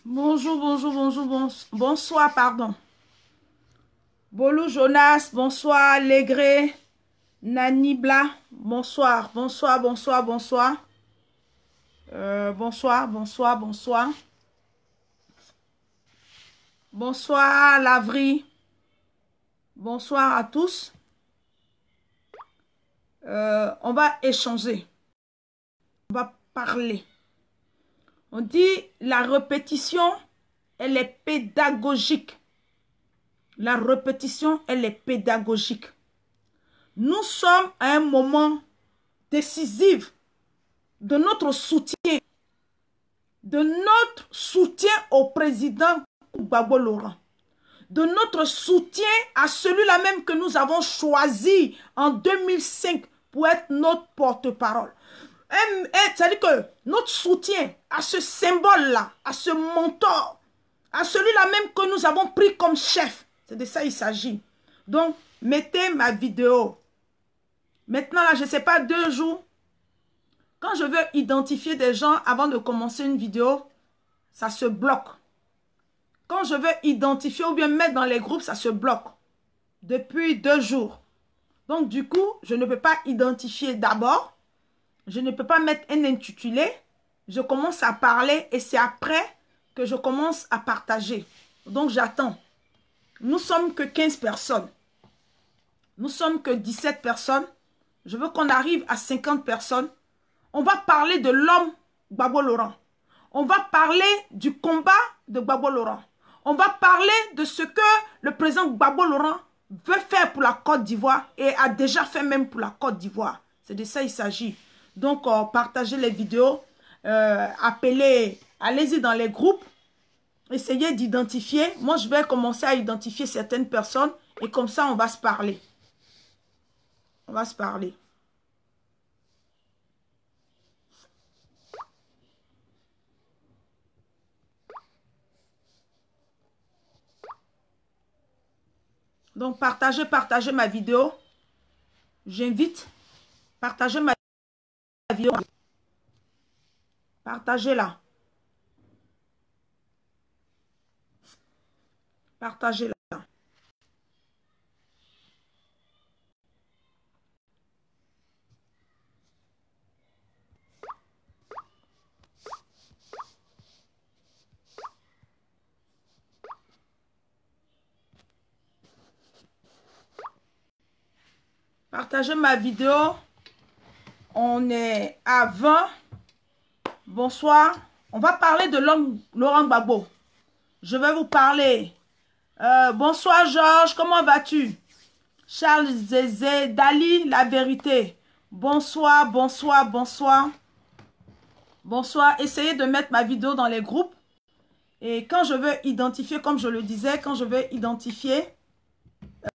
Bonjour, bonjour, bonjour, bonsoir, pardon. Bolou Jonas, bonsoir, Légré, Nanibla, bonsoir, bonsoir, bonsoir, bonsoir. Bonsoir, bonsoir, bonsoir. Bonsoir, Lavry. Bonsoir à tous. On va échanger. On va parler. On dit la répétition, elle est pédagogique. La répétition, elle est pédagogique. Nous sommes à un moment décisif de notre soutien au président Gbagbo Laurent, de notre soutien à celui-là même que nous avons choisi en 2005 pour être notre porte-parole. C'est-à-dire que notre soutien à ce symbole-là, à ce mentor, à celui-là même que nous avons pris comme chef, c'est de ça il s'agit. Donc, mettez ma vidéo. Maintenant, là, je ne sais pas, 2 jours, quand je veux identifier des gens avant de commencer une vidéo, ça se bloque. Quand je veux identifier ou bien mettre dans les groupes, ça se bloque. Depuis 2 jours. Donc, du coup, je ne peux pas identifier d'abord. Je ne peux pas mettre un intitulé. Je commence à parler et c'est après que je commence à partager. Donc, j'attends. Nous sommes que 15 personnes. Nous sommes que 17 personnes. Je veux qu'on arrive à 50 personnes. On va parler de l'homme Gbagbo Laurent. On va parler du combat de Gbagbo Laurent. On va parler de ce que le président Gbagbo Laurent veut faire pour la Côte d'Ivoire et a déjà fait même pour la Côte d'Ivoire. C'est de ça il s'agit. Donc, partagez les vidéos, appelez, allez-y dans les groupes, essayez d'identifier. Moi, je vais commencer à identifier certaines personnes et comme ça, on va se parler. On va se parler. Donc, partagez ma vidéo. J'invite, partagez ma vidéo. Partagez-la. Partagez-la. Partagez ma vidéo. On est à 20. Bonsoir. On va parler de l'homme Laurent Gbagbo. Je vais vous parler. Bonsoir Georges, comment vas-tu? Charles Zézé, Dali, la vérité. Bonsoir, bonsoir, bonsoir. Bonsoir. Essayez de mettre ma vidéo dans les groupes. Et quand je veux identifier, comme je le disais, quand je veux identifier,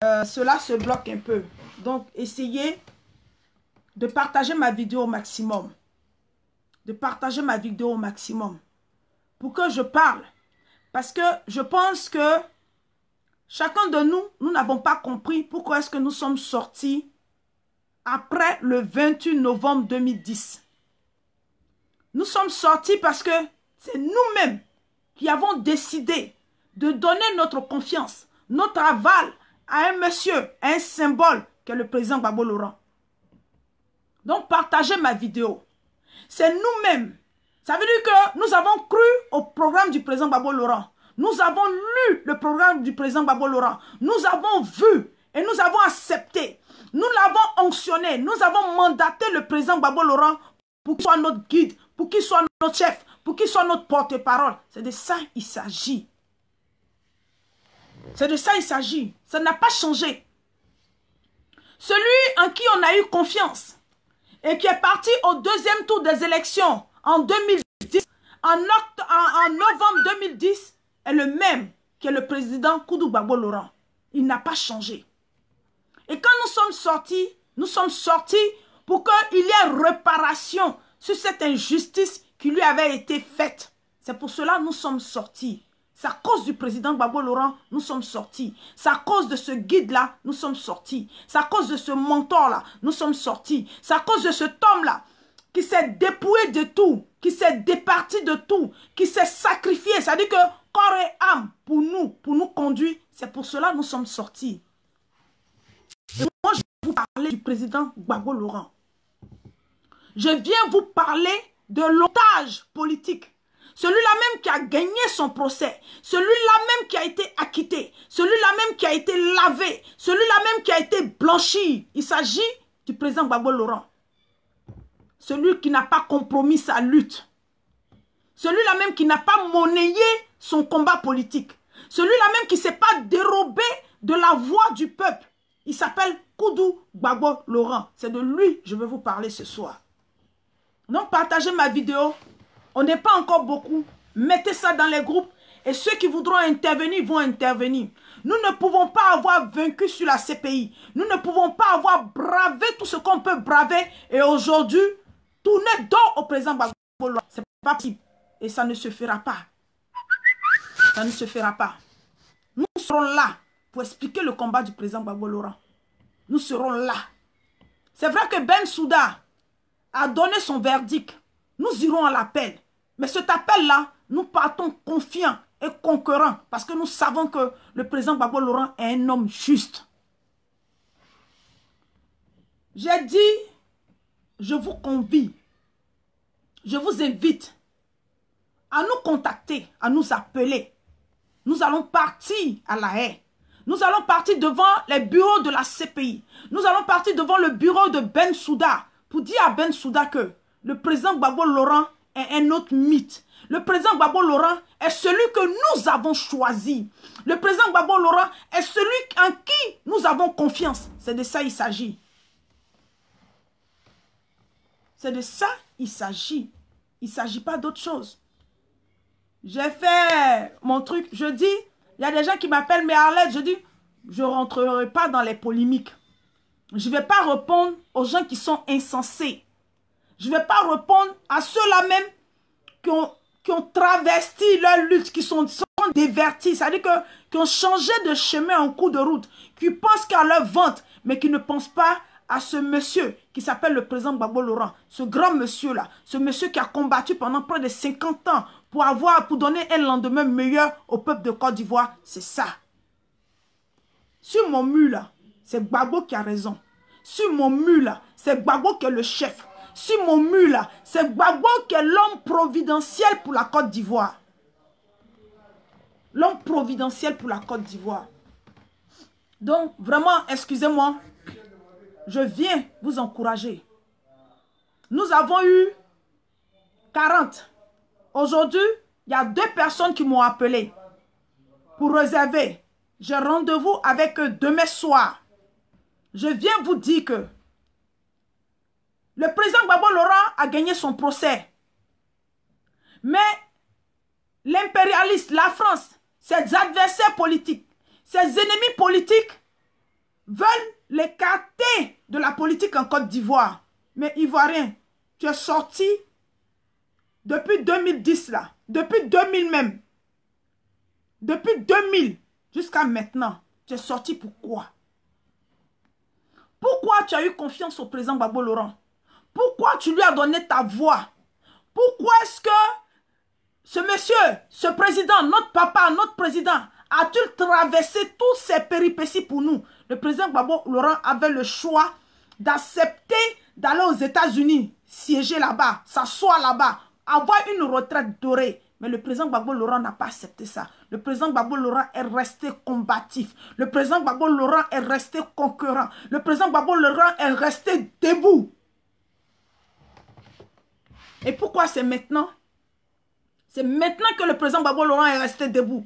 cela se bloque un peu. Donc, essayez de partager ma vidéo au maximum. De partager ma vidéo au maximum. Pour que je parle. Parce que je pense que chacun de nous, nous n'avons pas compris pourquoi est-ce que nous sommes sortis après le 28 novembre 2010. Nous sommes sortis parce que c'est nous-mêmes qui avons décidé de donner notre confiance, notre aval à un monsieur, à un symbole que le président Gbagbo Laurent. Donc, partagez ma vidéo. C'est nous-mêmes. Ça veut dire que nous avons cru au programme du président Gbagbo Laurent. Nous avons lu le programme du président Gbagbo Laurent. Nous avons vu et nous avons accepté. Nous l'avons onctionné. Nous avons mandaté le président Gbagbo Laurent pour qu'il soit notre guide, pour qu'il soit notre chef, pour qu'il soit notre porte-parole. C'est de ça qu'il s'agit. C'est de ça qu'il s'agit. Ça n'a pas changé. Celui en qui on a eu confiance et qui est parti au 2e tour des élections en 2010, en novembre 2010, est le même que le président Koudou Gbagbo Laurent. Il n'a pas changé. Et quand nous sommes sortis pour qu'il y ait réparation sur cette injustice qui lui avait été faite. C'est pour cela que nous sommes sortis. C'est à cause du président Gbagbo Laurent, nous sommes sortis. C'est à cause de ce guide-là, nous sommes sortis. C'est à cause de ce mentor-là, nous sommes sortis. C'est à cause de cet homme-là, qui s'est dépouillé de tout, qui s'est départi de tout, qui s'est sacrifié. C'est-à-dire que corps et âme pour nous conduire. C'est pour cela que nous sommes sortis. Et moi, je vais vous parler du président Gbagbo Laurent. Je viens vous parler de l'otage politique. Celui-là même qui a gagné son procès. Celui-là même qui a été acquitté. Celui-là même qui a été lavé. Celui-là même qui a été blanchi. Il s'agit du président Gbagbo Laurent. Celui qui n'a pas compromis sa lutte. Celui-là même qui n'a pas monnayé son combat politique. Celui-là même qui ne s'est pas dérobé de la voix du peuple. Il s'appelle Koudou Gbagbo Laurent. C'est de lui que je vais vous parler ce soir. Donc partagez ma vidéo. On n'est pas encore beaucoup. Mettez ça dans les groupes. Et ceux qui voudront intervenir vont intervenir. Nous ne pouvons pas avoir vaincu sur la CPI. Nous ne pouvons pas avoir bravé tout ce qu'on peut braver. Et aujourd'hui, tourner dos au président Gbagbo Laurent. C'est pas possible. Et ça ne se fera pas. Ça ne se fera pas. Nous serons là pour expliquer le combat du président Gbagbo Laurent. Nous serons là. C'est vrai que Bensouda a donné son verdict. Nous irons à l'appel. Mais cet appel-là, nous partons confiants et conquérants parce que nous savons que le président Gbagbo Laurent est un homme juste. J'ai dit, je vous convie, je vous invite à nous contacter, à nous appeler. Nous allons partir à La Haye. Nous allons partir devant les bureaux de la CPI. Nous allons partir devant le bureau de Bensouda pour dire à Bensouda que le président Gbagbo Laurent est un autre mythe. Le président Gbagbo Laurent est celui que nous avons choisi. Le président Gbagbo Laurent est celui en qui nous avons confiance. C'est de ça il s'agit. C'est de ça il s'agit. Il ne s'agit pas d'autre chose. J'ai fait mon truc. Je dis, il y a des gens qui m'appellent, mais Arlette, je dis, je ne rentrerai pas dans les polémiques. Je ne vais pas répondre aux gens qui sont insensés. Je ne vais pas répondre à ceux-là même qui ont travesti leur lutte, qui sont dévertis, c'est-à-dire qui ont changé de chemin en cours de route, qui pensent qu'à leur vente, mais qui ne pensent pas à ce monsieur qui s'appelle le président Gbagbo Laurent, ce grand monsieur-là, ce monsieur qui a combattu pendant près de 50 ans pour donner un lendemain meilleur au peuple de Côte d'Ivoire. C'est ça. Sur mon mur, là, c'est Gbagbo qui a raison. Sur mon mur, là, c'est Gbagbo qui est le chef. Sur mon mur, là, c'est Gbagbo qui est l'homme providentiel pour la Côte d'Ivoire. L'homme providentiel pour la Côte d'Ivoire. Donc, vraiment, excusez-moi, je viens vous encourager. Nous avons eu 40. Aujourd'hui, il y a 2 personnes qui m'ont appelé pour réserver. J'ai rendez-vous avec eux demain soir. Je viens vous dire que le président Gbagbo Laurent a gagné son procès. Mais l'impérialiste, la France, ses adversaires politiques, ses ennemis politiques veulent l'écarter de la politique en Côte d'Ivoire. Mais Ivoirien, tu es sorti depuis 2010 là, depuis 2000 même. Depuis 2000 jusqu'à maintenant, tu es sorti pourquoi? Pourquoi tu as eu confiance au président Gbagbo Laurent? Pourquoi tu lui as donné ta voix? Pourquoi est-ce que ce monsieur, ce président, notre papa, notre président, a-t-il traversé toutes ces péripéties pour nous? Le président Gbagbo Laurent avait le choix d'accepter d'aller aux États-Unis, siéger là-bas, s'asseoir là-bas, avoir une retraite dorée. Mais le président Gbagbo Laurent n'a pas accepté ça. Le président Gbagbo Laurent est resté combatif. Le président Gbagbo Laurent est resté conquérant. Le président Gbagbo Laurent est resté debout. Et pourquoi c'est maintenant? C'est maintenant que le président Gbagbo Laurent est resté debout.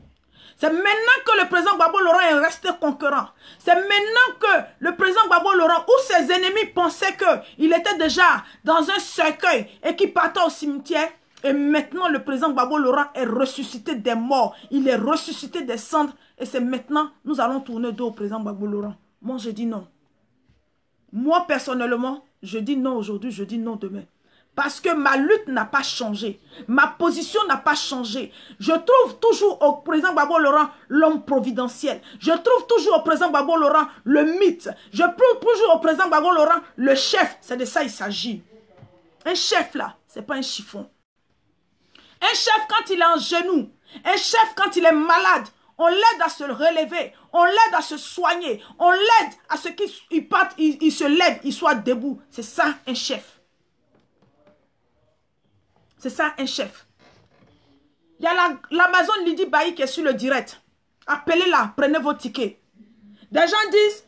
C'est maintenant que le président Gbagbo Laurent est resté conquérant. C'est maintenant que le président Gbagbo Laurent, où ses ennemis pensaient qu'il était déjà dans un cercueil et qu'il partait au cimetière. Et maintenant, le président Gbagbo Laurent est ressuscité des morts. Il est ressuscité des cendres. Et c'est maintenant, nous allons tourner dos au président Gbagbo Laurent. Moi, je dis non. Moi, personnellement, je dis non aujourd'hui, je dis non demain. Parce que ma lutte n'a pas changé. Ma position n'a pas changé. Je trouve toujours au président Gbagbo Laurent l'homme providentiel. Je trouve toujours au président Gbagbo Laurent le mythe. Je trouve toujours au président Gbagbo Laurent le chef. C'est de ça il s'agit. Un chef là, c'est pas un chiffon. Un chef quand il est en genoux, un chef quand il est malade, on l'aide à se relever, on l'aide à se soigner, on l'aide à ce qu'il parte, il se lève, il soit debout. C'est ça un chef. C'est ça un chef. Il y a l'Amazon Lydie Bailly qui est sur le direct. Appelez-la, prenez vos tickets. Des gens disent,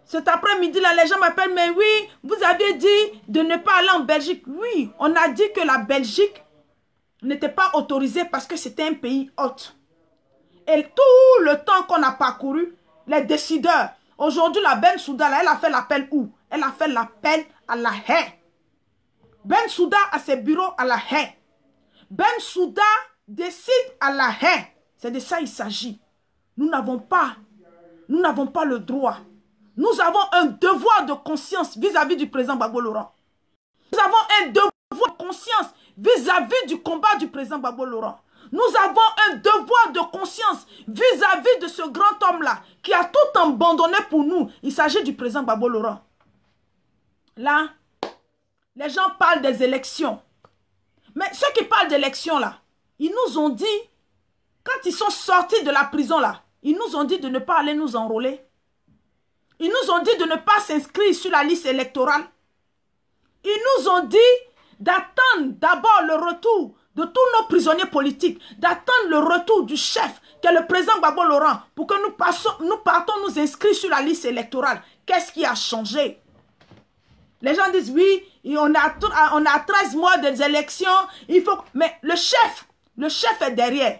cet après-midi là, les gens m'appellent, mais oui, vous aviez dit de ne pas aller en Belgique. Oui, on a dit que la Belgique n'était pas autorisée parce que c'était un pays hôte. Et tout le temps qu'on a parcouru, les décideurs, aujourd'hui la Bensouda, là, elle a fait l'appel où? Elle a fait l'appel à La Haye. Bensouda a ses bureaux à La Haye. Bensouda décide à La Haye. C'est de ça il s'agit. Nous n'avons pas le droit. Nous avons un devoir de conscience vis-à-vis du président Gbagbo Laurent. Nous avons un devoir de conscience vis-à-vis du combat du président Gbagbo Laurent. Nous avons un devoir de conscience vis-à-vis de ce grand homme-là qui a tout abandonné pour nous. Il s'agit du président Gbagbo Laurent. Là, les gens parlent des élections. Mais ceux qui parlent d'élections là, ils nous ont dit, quand ils sont sortis de la prison là, ils nous ont dit de ne pas aller nous enrôler. Ils nous ont dit de ne pas s'inscrire sur la liste électorale. Ils nous ont dit d'attendre d'abord le retour de tous nos prisonniers politiques, d'attendre le retour du chef, qui est le président Gbagbo Laurent, pour que nous partons nous inscrire sur la liste électorale. Qu'est-ce qui a changé? Les gens disent, oui, on a 13 mois des élections, il faut... Mais le chef est derrière.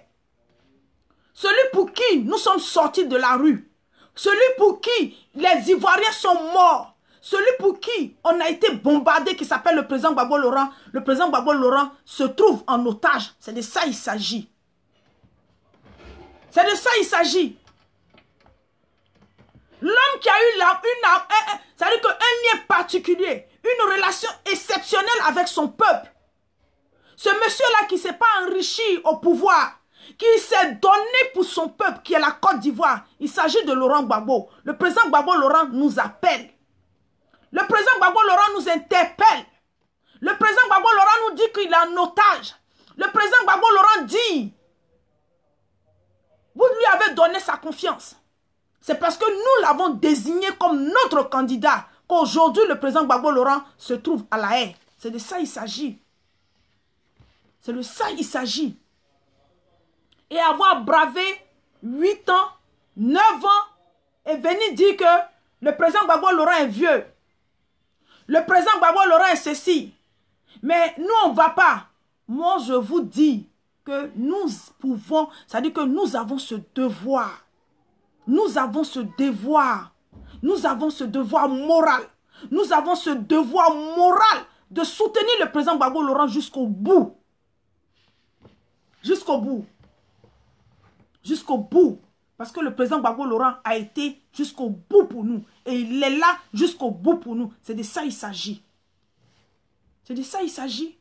Celui pour qui nous sommes sortis de la rue, celui pour qui les Ivoiriens sont morts, celui pour qui on a été bombardé, qui s'appelle le président Gbagbo Laurent, le président Gbagbo Laurent se trouve en otage. C'est de ça il s'agit. C'est de ça il s'agit. L'homme qui a eu c'est-à-dire qu'un lien particulier, une relation exceptionnelle avec son peuple. Ce monsieur-là qui ne s'est pas enrichi au pouvoir, qui s'est donné pour son peuple, qui est la Côte d'Ivoire. Il s'agit de Laurent Gbagbo. Le président Gbagbo Laurent nous appelle. Le président Gbagbo Laurent nous interpelle. Le président Gbagbo Laurent nous dit qu'il est en otage. Le président Gbagbo Laurent dit, vous lui avez donné sa confiance. C'est parce que nous l'avons désigné comme notre candidat qu'aujourd'hui le président Gbagbo Laurent se trouve à La Haye. C'est de ça il s'agit. C'est de ça il s'agit. Et avoir bravé 8 ans, 9 ans, et venir dire que le président Gbagbo Laurent est vieux. Le président Gbagbo Laurent est ceci. Mais nous, on ne va pas. Moi, je vous dis que nous pouvons, c'est-à-dire que nous avons ce devoir. Nous avons ce devoir. Nous avons ce devoir moral. Nous avons ce devoir moral de soutenir le président Gbagbo Laurent jusqu'au bout. Jusqu'au bout. Jusqu'au bout. Parce que le président Gbagbo Laurent a été jusqu'au bout pour nous. Et il est là jusqu'au bout pour nous. C'est de ça il s'agit. C'est de ça il s'agit.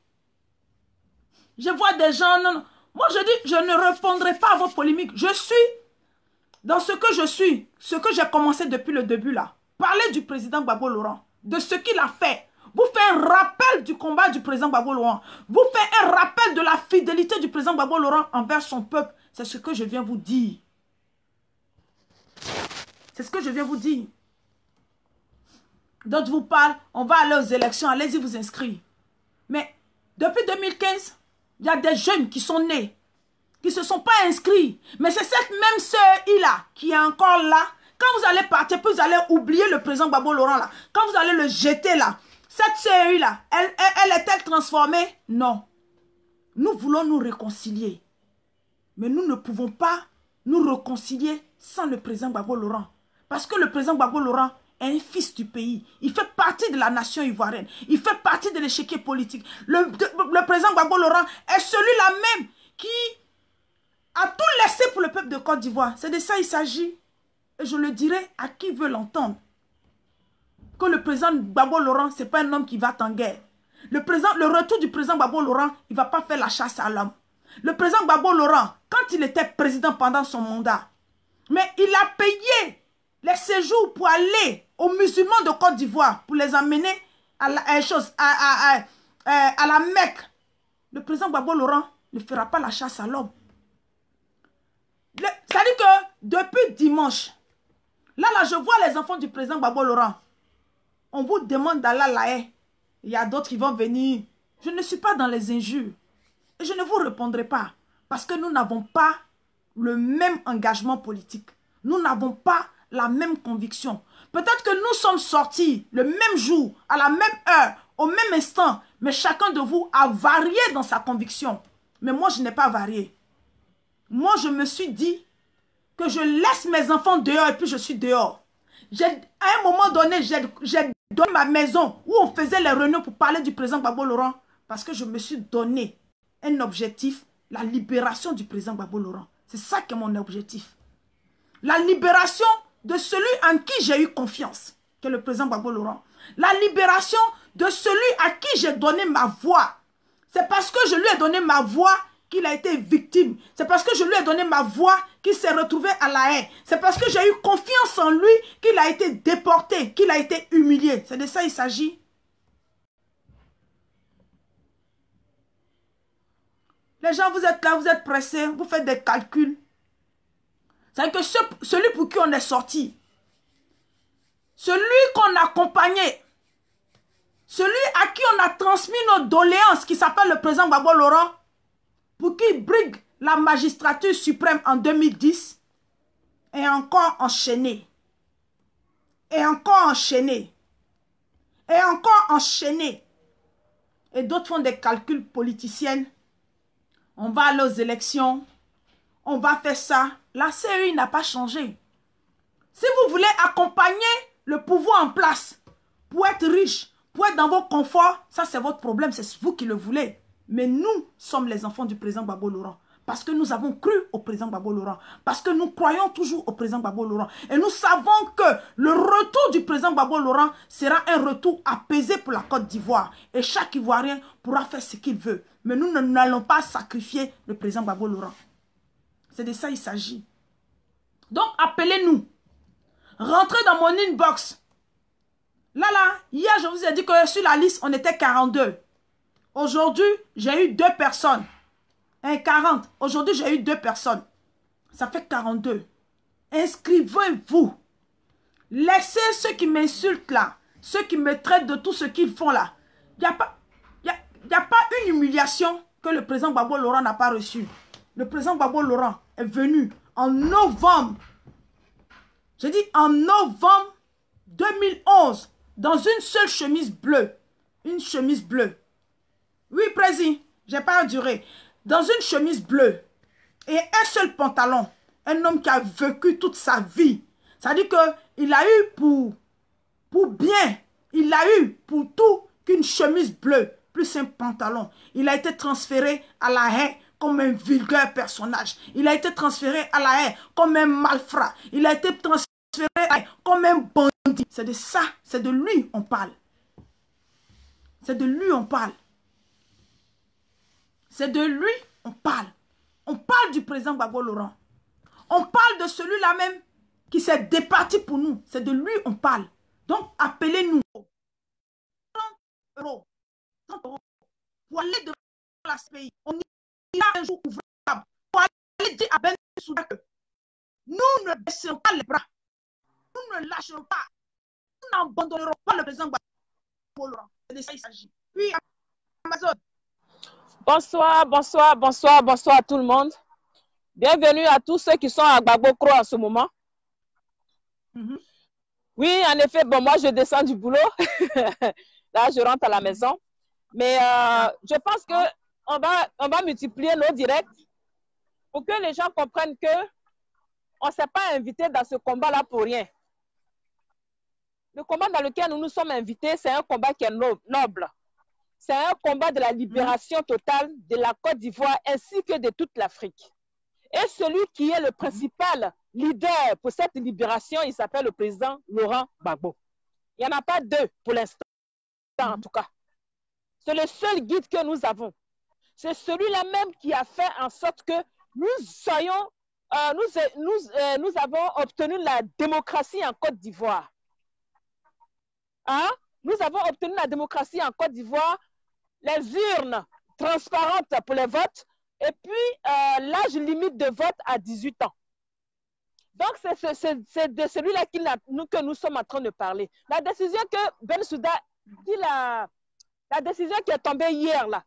Je vois des gens... Non. Moi je dis, je ne répondrai pas à vos polémiques. Je suis dans ce que je suis. Ce que j'ai commencé depuis le début là. Parler du président Gbagbo Laurent. De ce qu'il a fait. Vous faites un rappel du combat du président Gbagbo Laurent. Vous faites un rappel de la fidélité du président Gbagbo Laurent envers son peuple. C'est ce que je viens vous dire. C'est ce que je viens vous dire. D'autres vous parlent, on va aller aux élections, allez-y vous inscrire. Mais depuis 2015, il y a des jeunes qui sont nés, qui ne se sont pas inscrits. Mais c'est cette même sœur-là qui est encore là. Quand vous allez partir, puis vous allez oublier le président Gbagbo Laurent là. Quand vous allez le jeter là, cette sœur-là, elle est-elle transformée? Non. Nous voulons nous réconcilier. Mais nous ne pouvons pas nous réconcilier sans le président Gbagbo Laurent. Parce que le président Gbagbo Laurent est un fils du pays. Il fait partie de la nation ivoirienne. Il fait partie de l'échiquier politique. Le président Gbagbo Laurent est celui-là même qui a tout laissé pour le peuple de Côte d'Ivoire. C'est de ça il s'agit. Et je le dirai à qui veut l'entendre. Que le président Gbagbo Laurent, ce n'est pas un homme qui va en guerre. Le retour du président Gbagbo Laurent, il ne va pas faire la chasse à l'homme. Le président Gbagbo Laurent, quand il était président pendant son mandat, mais il a payé les séjours pour aller aux musulmans de Côte d'Ivoire, pour les amener à la Mecque, le président Gbagbo Laurent ne fera pas la chasse à l'homme. C'est-à-dire que depuis dimanche, là, je vois les enfants du président Gbagbo Laurent. On vous demande d'aller à la haie. Il y a d'autres qui vont venir. Je ne suis pas dans les injures. Et je ne vous répondrai pas. Parce que nous n'avons pas le même engagement politique. Nous n'avons pas la même conviction. Peut-être que nous sommes sortis le même jour, à la même heure, au même instant. Mais chacun de vous a varié dans sa conviction. Mais moi, je n'ai pas varié. Moi, je me suis dit que je laisse mes enfants dehors et puis je suis dehors. À un moment donné, j'ai donné ma maison où on faisait les réunions pour parler du président Gbagbo Laurent parce que je me suis donné un objectif, la libération du président Gbagbo Laurent. C'est ça qui est mon objectif. La libération de celui en qui j'ai eu confiance, qui est le président Gbagbo Laurent. La libération de celui à qui j'ai donné ma voix. C'est parce que je lui ai donné ma voix qu'il a été victime. C'est parce que je lui ai donné ma voix qu'il s'est retrouvé à la haie. C'est parce que j'ai eu confiance en lui qu'il a été déporté, qu'il a été humilié. C'est de ça il s'agit. Les gens, vous êtes là, vous êtes pressés, vous faites des calculs. C'est que celui pour qui on est sorti, celui qu'on a accompagné, celui à qui on a transmis nos doléances, qui s'appelle le président Gbagbo Laurent, pour qu'il brigue la magistrature suprême en 2010, est encore enchaîné. Et encore enchaîné. Et encore enchaîné. Et d'autres font des calculs politiciens. On va aller aux élections. On va faire ça. La CEI n'a pas changé. Si vous voulez accompagner le pouvoir en place, pour être riche, pour être dans vos conforts, ça c'est votre problème, c'est vous qui le voulez. Mais nous sommes les enfants du président Gbagbo Laurent. Parce que nous avons cru au président Gbagbo Laurent. Parce que nous croyons toujours au président Gbagbo Laurent. Et nous savons que le retour du président Gbagbo Laurent sera un retour apaisé pour la Côte d'Ivoire. Et chaque Ivoirien pourra faire ce qu'il veut. Mais nous n'allons pas sacrifier le président Gbagbo Laurent. C'est de ça il s'agit. Donc appelez-nous. Rentrez dans mon inbox. Là, hier je vous ai dit que sur la liste on était 42. Aujourd'hui, j'ai eu 2 personnes. 40. Aujourd'hui, j'ai eu 2 personnes. Ça fait 42. Inscrivez-vous. Laissez ceux qui m'insultent là, ceux qui me traitent de tout ce qu'ils font là. Il n'y a pas une humiliation que le président Gbagbo Laurent n'a pas reçue. Le président Gbagbo Laurent est venu en novembre. J'ai dit en novembre 2011, dans une seule chemise bleue. Une chemise bleue. Oui, président, j'ai pas enduré. Dans une chemise bleue et un seul pantalon. Un homme qui a vécu toute sa vie. Ça dit qu'il a eu pour bien, il a eu pour tout qu'une chemise bleue, plus un pantalon. Il a été transféré à la haie comme un vulgaire personnage. Il a été transféré à la haie comme un malfrat. Il a été transféré à la haie comme un bandit. C'est de ça, c'est de lui on parle. C'est de lui on parle. C'est de lui on parle. On parle du président Gbagbo Laurent. On parle de celui-là même qui s'est départi pour nous. C'est de lui on parle. Donc appelez-nous. 30 euros. 30 euros. Pour aller devant la pays. On ira un jour ouvrable. Pour aller dire à Ben Souda que nous ne baisserons pas les bras. Nous ne lâcherons pas. Nous n'abandonnerons pas le président Gbagbo Laurent. C'est de ça il s'agit. Puis Amazon. Bonsoir, bonsoir, bonsoir, bonsoir à tout le monde. Bienvenue à tous ceux qui sont à Gbagbo Kro en ce moment. Oui, en effet, bon, moi je descends du boulot. Là, je rentre à la maison. Mais je pense qu'on va multiplier nos directs pour que les gens comprennent qu'on ne s'est pas invité dans ce combat-là pour rien. Le combat dans lequel nous nous sommes invités, c'est un combat qui est noble. C'est un combat de la libération totale de la Côte d'Ivoire ainsi que de toute l'Afrique. Et celui qui est le principal leader pour cette libération, il s'appelle le président Laurent Gbagbo. Il n'y en a pas 2 pour l'instant, en tout cas. C'est le seul guide que nous avons. C'est celui-là même qui a fait en sorte que nous avons obtenu la démocratie en Côte d'Ivoire. Hein? Nous avons obtenu la démocratie en Côte d'Ivoire les urnes transparentes pour les votes et puis l'âge limite de vote à 18 ans. Donc, c'est de celui-là que nous sommes en train de parler. La décision que Bensouda, la décision qui est tombée hier, là,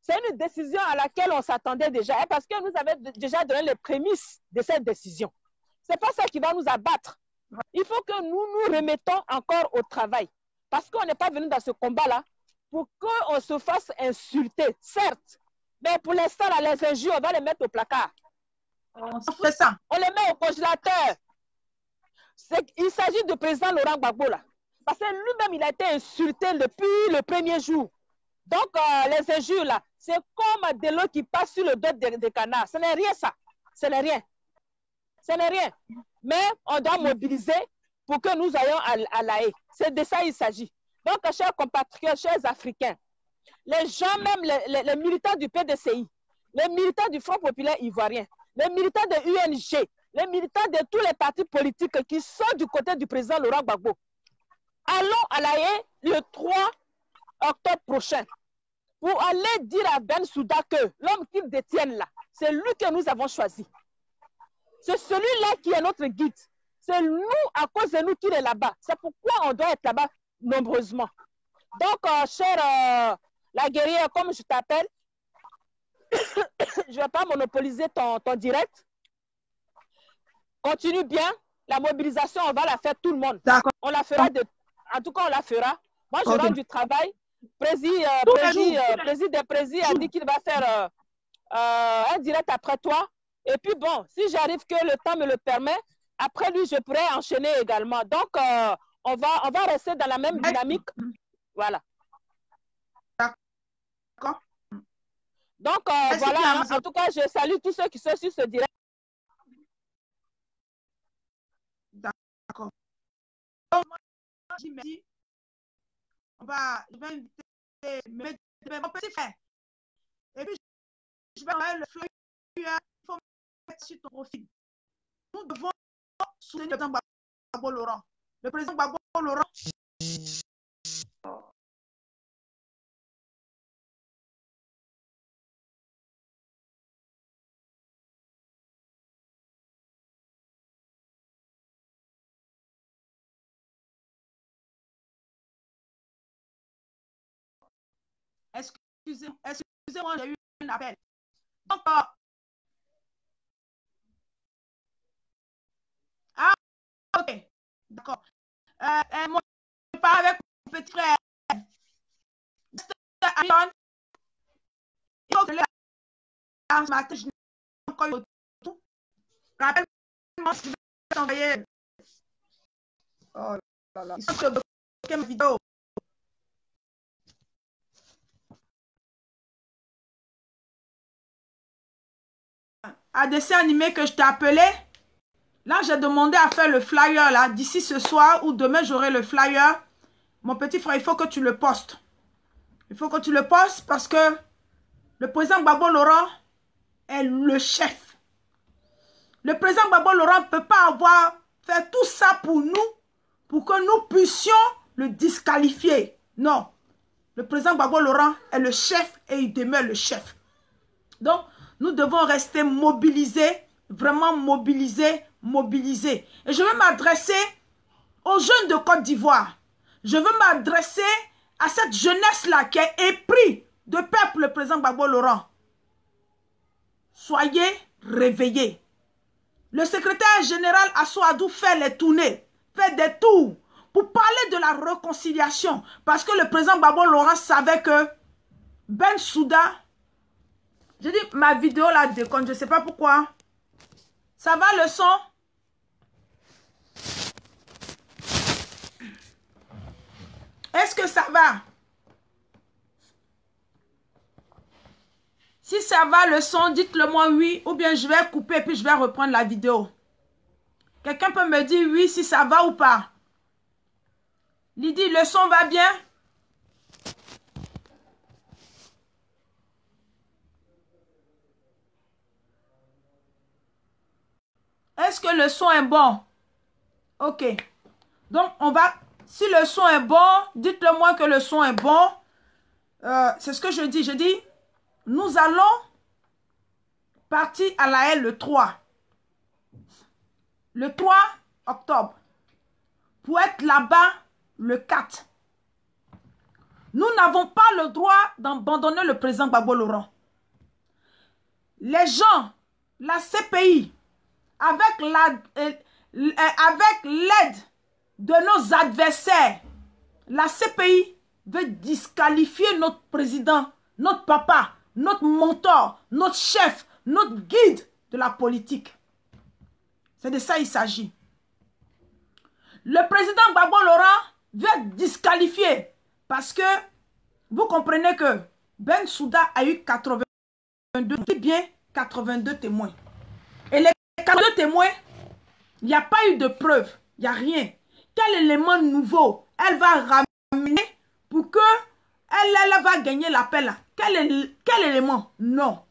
c'est une décision à laquelle on s'attendait déjà, hein, parce que nous avons déjà donné les prémices de cette décision. Ce n'est pas ça qui va nous abattre. Il faut que nous nous remettons encore au travail. Parce qu'on n'est pas venu dans ce combat-là pour qu'on se fasse insulter, certes. Mais pour l'instant, les injures, on va les mettre au placard. On fait ça. On les met au congélateur. Il s'agit du président Laurent Gbagbo, là. Parce que lui-même, il a été insulté depuis le premier jour. Donc, les injures, là, c'est comme de l'eau qui passe sur le dos des canards. Ce n'est rien, ça. Ce n'est rien. Ce n'est rien. Mais on doit mobiliser pour que nous ayons à la haie. C'est de ça qu'il s'agit. Donc, chers compatriotes, chers Africains, les gens, même les militants du PDCI, les militants du Front populaire ivoirien, les militants de l'UNG, les militants de tous les partis politiques qui sont du côté du président Laurent Gbagbo, allons à la haie le 3 octobre prochain pour aller dire à Bensouda que l'homme qu'il détienne là, c'est lui que nous avons choisi. C'est celui-là qui est notre guide. C'est nous, à cause de nous, qu'il est là-bas. C'est pourquoi on doit être là-bas nombreusement. Donc, cher la guerrière, comme je t'appelle, je ne vais pas monopoliser ton direct. Continue bien. La mobilisation, on va la faire tout le monde. On la fera en tout cas, on la fera. Moi, je rentre du travail. Prési a dit qu'il va faire un direct après toi. Et puis bon, si j'arrive que le temps me le permet, après lui, je pourrais enchaîner également. Donc, on va rester dans la même dynamique. Voilà. D'accord. Donc, voilà. En tout cas, je salue tous ceux qui sont sur ce direct. D'accord. Merci. Je vais inviter mon petit frère. Et puis, je vais envoyer le flyer. Il faut mettre sur ton profil. Nous devons soutenir le président Gbagbo Laurent. Le président Gbagbo Laurent. Excusez-moi, j'ai eu un appel. Donc, ok, d'accord. Moi, je parle avec mon petit frère. Il faut que ce matin, je n'ai pas encore eu tout. Rappelle-moi si je vais t'envoyer. Oh là là. Il faut que je bloque ma vidéo. À dessin animé que je t'ai appelé. Là, j'ai demandé à faire le flyer là. D'ici ce soir ou demain, j'aurai le flyer. Mon petit frère, il faut que tu le postes. Il faut que tu le postes parce que le président Gbagbo Laurent est le chef. Le président Gbagbo Laurent ne peut pas avoir fait tout ça pour nous, pour que nous puissions le disqualifier. Non. Le président Gbagbo Laurent est le chef et il demeure le chef. Donc, nous devons rester mobilisés, vraiment mobilisés, mobilisés. Et je veux m'adresser aux jeunes de Côte d'Ivoire. Je veux m'adresser à cette jeunesse-là qui est épris de peuple, le président Gbagbo Laurent. Soyez réveillés. Le secrétaire général Assouadou fait les tournées, fait des tours pour parler de la réconciliation. Parce que le président Gbagbo Laurent savait que Bensouda, j'ai dit ma vidéo là déconne, je ne sais pas pourquoi. Ça va le son? Est-ce que ça va? Si ça va le son, dites-le moi oui, ou bien je vais couper puis je vais reprendre la vidéo. Quelqu'un peut me dire oui si ça va ou pas? Lydie, le son va bien? Est-ce que le son est bon? Ok. Donc, on va... Si le son est bon, dites-le moi que le son est bon. c'est ce que je dis. Je dis, nous allons partir à La Haye le 3. Le 3 octobre. Pour être là-bas le 4. Nous n'avons pas le droit d'abandonner le président Gbagbo Laurent. Les gens, la CPI, avec l'aide de nos adversaires, la CPI veut disqualifier notre président, notre papa, notre mentor, notre chef, notre guide de la politique. C'est de ça qu'il s'agit. Le président Gbagbo Laurent veut être disqualifié parce que vous comprenez que Bensouda a eu 82 témoins. Et les 82 témoins, il n'y a pas eu de preuve, il n'y a rien. Quel élément nouveau elle va ramener pour que elle va gagner l'appel? Quel élément? Non.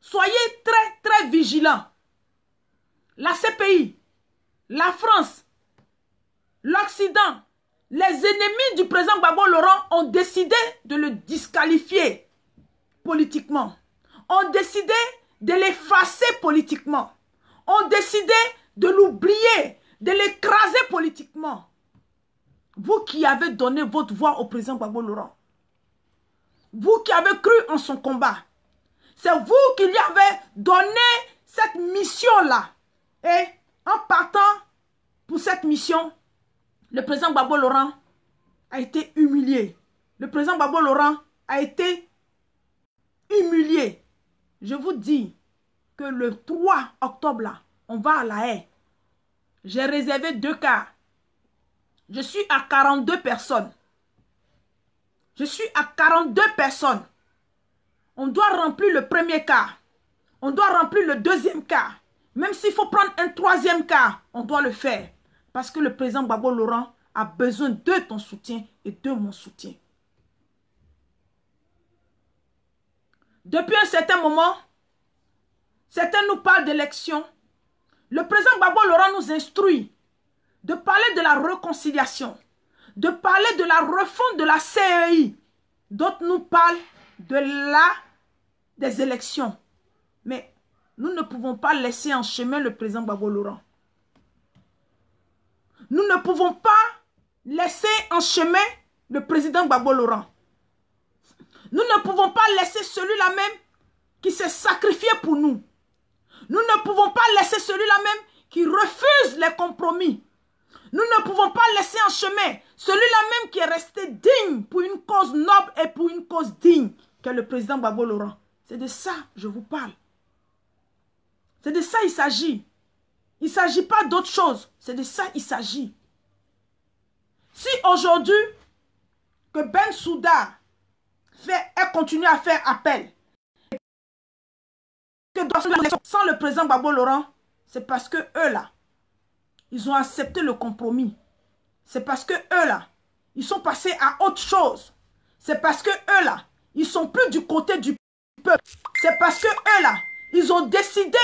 Soyez très, très vigilants. La CPI, la France, l'Occident, les ennemis du président Gbagbo Laurent ont décidé de le disqualifier politiquement. Ont décidé de l'effacer politiquement. Ont décidé de l'oublier, de l'écraser politiquement. Vous qui avez donné votre voix au président Gbagbo Laurent, vous qui avez cru en son combat, c'est vous qui lui avez donné cette mission-là. Et en partant pour cette mission, le président Gbagbo Laurent a été humilié. Le président Gbagbo Laurent a été humilié. Je vous dis que le 3 octobre, là, on va à La Haye. J'ai réservé 2 cars. Je suis à 42 personnes. Je suis à 42 personnes. On doit remplir le premier car. On doit remplir le deuxième car. Même s'il faut prendre un 3e car, on doit le faire. Parce que le président Gbagbo Laurent a besoin de ton soutien et de mon soutien. Depuis un certain moment, certains nous parlent d'élections. Le président Gbagbo Laurent nous instruit de parler de la réconciliation, de parler de la refonte de la CEI. D'autres nous parlent des élections. Mais nous ne pouvons pas laisser en chemin le président Gbagbo Laurent. Nous ne pouvons pas laisser en chemin le président Gbagbo Laurent. Nous ne pouvons pas laisser celui-là même qui s'est sacrifié pour nous. Nous ne pouvons pas laisser celui-là même qui refuse les compromis. Nous ne pouvons pas laisser en chemin celui-là même qui est resté digne pour une cause noble et pour une cause digne, que le président Gbagbo Laurent. C'est de ça que je vous parle. C'est de ça il s'agit. Il ne s'agit pas d'autre chose. C'est de ça il s'agit. Si aujourd'hui, que Bensouda continue à faire appel, que sans le président Gbagbo Laurent, c'est parce que eux là, ils ont accepté le compromis. C'est parce que eux là, ils sont passés à autre chose. C'est parce que eux là, ils sont plus du côté du peuple. C'est parce que eux là, ils ont décidé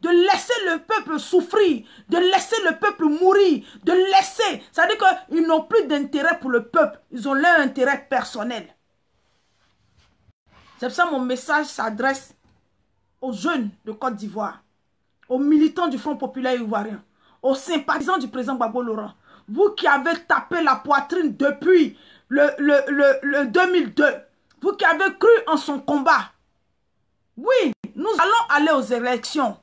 de laisser le peuple souffrir, de laisser le peuple mourir, de laisser. Ça veut dire qu'ils n'ont plus d'intérêt pour le peuple. Ils ont leur intérêt personnel. C'est pour ça que mon message s'adresse aux jeunes de Côte d'Ivoire, aux militants du Front populaire ivoirien, aux sympathisants du président Gbagbo Laurent. Vous qui avez tapé la poitrine depuis le 2002, vous qui avez cru en son combat. Oui, nous allons aller aux élections.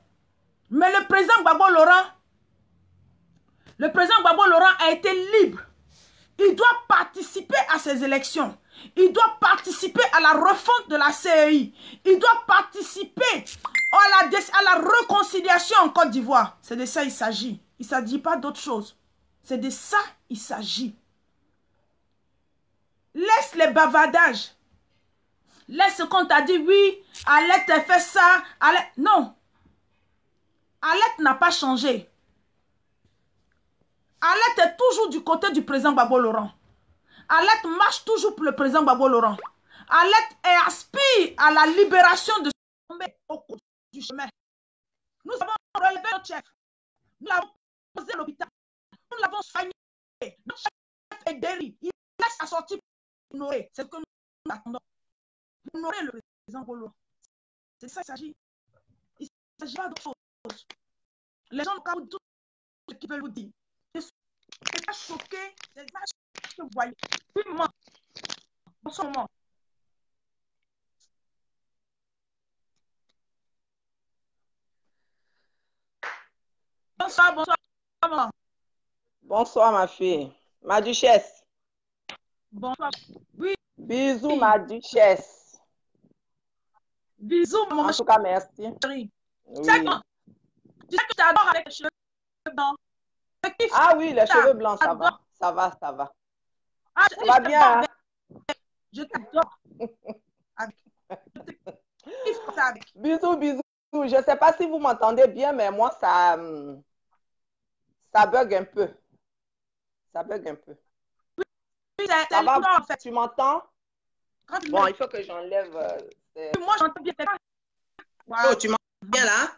Mais le président Gbagbo Laurent a été libre. Il doit participer à ces élections. Il doit participer à la refonte de la CEI. Il doit participer à la réconciliation en Côte d'Ivoire. C'est de ça qu'il s'agit. Il ne s'agit pas d'autre chose. C'est de ça qu'il s'agit. Laisse les bavardages. Laisse ce qu'on t'a dit, oui, Alette a fait ça. Non. Alette n'a pas changé. Alette est toujours du côté du président Gbagbo Laurent. Alette marche toujours pour le président Gbagbo Laurent. Alette aspire à la libération de son tombé au cours du chemin. Nous avons relevé notre chef. Nous l'avons posé à l'hôpital. Nous l'avons soigné. Notre chef est guéri. Il laisse sa sortie pour honorer. C'est ce que nous attendons. Vous honorez le président Golo. C'est ça qu'il s'agit. Il ne s'agit pas d'autre chose. Les gens n'ont qu'à vous dire tout ce qu'ils veulent vous dire. Je suis pas choqué des images que vous voyez. Oui, maman. Bonsoir, maman. Bonsoir, bonsoir, maman. Bonsoir, ma fille. Ma duchesse. Bonsoir. Oui. Bisous, ma duchesse. Bisous, maman. En tout cas, merci. Chérie. Oui. Tu sais que tu adores avec les cheveux blancs. Ah oui, les cheveux blancs, ça va. Ça va, ça va. Ah, ça va bien. Hein? Je t'adore. Bisous, bisous. Je ne sais pas si vous m'entendez bien, mais moi, ça bug un peu. Ça bug un peu. Oui, ça va, en fait. Tu m'entends? Bon, il faut que j'enlève. Moi, j'entends bien. Wow. Oh, tu m'entends bien là?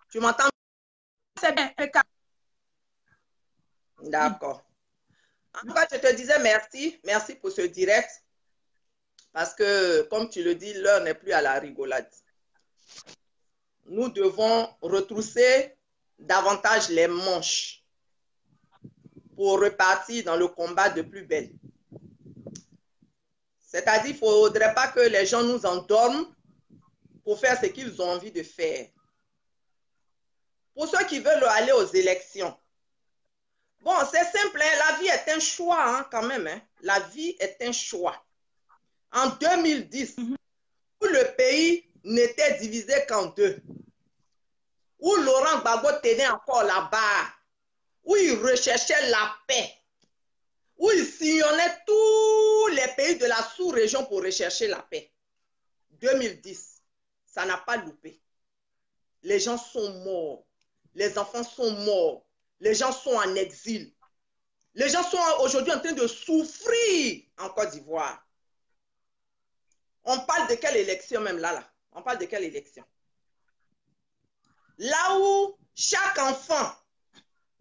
Tu m'entends? C'est bien, D'accord. En tout cas, je te disais merci. Merci pour ce direct. Parce que, comme tu le dis, l'heure n'est plus à la rigolade. Nous devons retrousser davantage les manches pour repartir dans le combat de plus belle. C'est-à-dire qu'il ne faudrait pas que les gens nous endorment pour faire ce qu'ils ont envie de faire. Pour ceux qui veulent aller aux élections, bon, c'est simple, hein? La vie est un choix hein, quand même. Hein? La vie est un choix. En 2010, où le pays n'était divisé qu'en deux, où Laurent Gbagbo tenait encore la barre, où il recherchait la paix, où il sillonnait tous les pays de la sous-région pour rechercher la paix. 2010, ça n'a pas loupé. Les gens sont morts. Les enfants sont morts. Les gens sont en exil. Les gens sont aujourd'hui en train de souffrir en Côte d'Ivoire. On parle de quelle élection même là? On parle de quelle élection? Là où chaque enfant